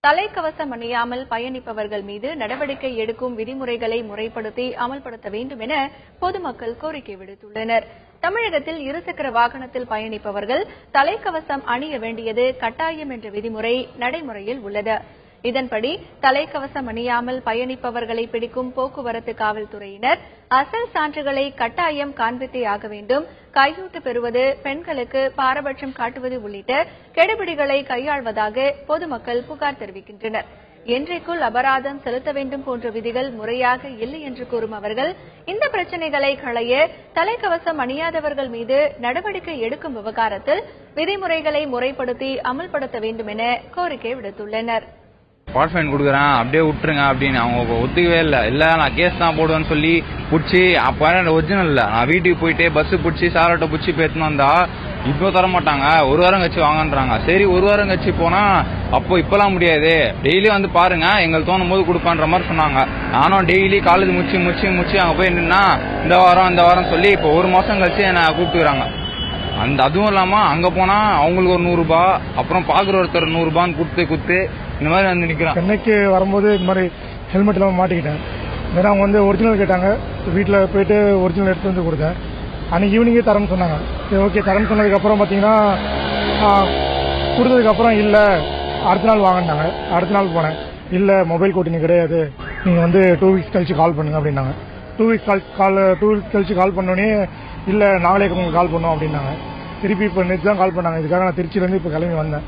தலைக்கவசம் அணியாமல் பயணிப்பவர்கள் மீது நடவடிக்கை எடுக்கும் விதிமுறைகளை முறைப்படுத்தி அமல்படுத்த வேண்டும் என பொதுமக்கள் கோரிக்கை விடுத்துள்ளனர். தமிழகத்தில் இருசக்கர வாகனத்தில் பயணிப்பவர்கள் தலைக்கவசம் அணிய வேண்டியது கட்டாயம் என்ற விதிமுறை நடைமுறையில் உள்ளது. இதன்படி தலைக்கவசம் அணியாமல் பயணிப்பவர்களை பிடிக்கும் போக்குவரத்து காவல்துறையினர் அசல் சான்றுகளை கட்டாயம் காண்பித்தே ஆக வேண்டும். கையூட்டு பெறுவது, பெண்களுக்கு பாரபட்சம் காட்டுவது உள்ளிட்ட கெடுபிடிகளை கையாள்வதாக பொதுமக்கள் புகார் தெரிவிக்கின்றனர். இன்றைக்குள் அபராதம் செலுத்த வேண்டும் போன்ற விதிகள் முறையாக இல்லை என்று கூறும் அவர்கள் இந்த பிரச்சினைகளை களைய தலைக்கவசம் அணியாதவர்கள் மீது நடவடிக்கை எடுக்கும் விவகாரத்தில் விதிமுறைகளை முறைப்படுத்தி அமல்படுத்த வேண்டும் என கோரிக்கை விடுத்துள்ளனர். ஸ்பாட் ஃபைன் கொடுக்குறேன், அப்படியே விட்டுருங்க அப்படின்னு அவங்க ஒத்துக்கவே இல்லை. நான் கேஸ் தான் போடுவேன்னு சொல்லி பிடிச்சி, அப்போ ஒரிஜினல் இல்லை, நான் வீட்டுக்கு போயிட்டு பஸ் பிடிச்சி சாரோட்டை பிடிச்சி பேத்துன்னு வந்தா இப்போ தர மாட்டாங்க, ஒரு வாரம் கழிச்சு வாங்கன்றாங்க. சரி, ஒரு வாரம் கழிச்சு போனா அப்போ இப்பெல்லாம் முடியாது, டெய்லி வந்து பாருங்க, எங்களுக்கு தோணும் போது கொடுப்பான்ற மாதிரி சொன்னாங்க. நானும் டெய்லி காலேஜ் முடிச்சு அங்கே போய் நின்னா இந்த வாரம் சொல்லி இப்போ ஒரு மாசம் கழிச்சு என்னை கூப்பிட்டுக்கிறாங்க. அதுவும் இல்லாம அங்க போனா அவங்களுக்கு ஒரு 100 ரூபாய், அப்புறம் பாக்குற ஒருத்தர் 100 ரூபான்னு குடுத்து இந்த மாதிரி வந்து நிக்கிறான். சென்னைக்கு வரும்போது இந்த மாதிரி ஹெல்மெட் இல்லாம மாட்டிக்கிட்டேன். வேற அவங்க வந்து ஒரிஜினல் கேட்டாங்க, வீட்டில் போயிட்டு ஒரிஜினல் எடுத்து வந்து கொடுத்தேன். அன்னைக்கு ஈவினிங்கே தரேன்னு சொன்னாங்க. சரி, ஓகே, தரேன்னு சொன்னதுக்கு அப்புறம் பாத்தீங்கன்னா கொடுத்ததுக்கு அப்புறம் இல்ல அடுத்த நாள் வாங்கினாங்க. அடுத்த நாள் போனேன், இல்ல மொபைல் கோட்டிங் கிடையாது, நீங்க வந்து 2 வீக்ஸ் கழிச்சு கால் பண்ணுங்க அப்படின்னாங்க. 2 வீக்ஸ் கழிச்சு கால் பண்ணோடனே இல்ல நாங்களே உங்களுக்கு கால் பண்ணோம் அப்படின்னாங்க. திருப்பி இப்ப நேற்று தான் கால் பண்ணாங்க. இதுக்காக நான் திருச்சியில இருந்து இப்ப கிளம்பி வந்தேன்.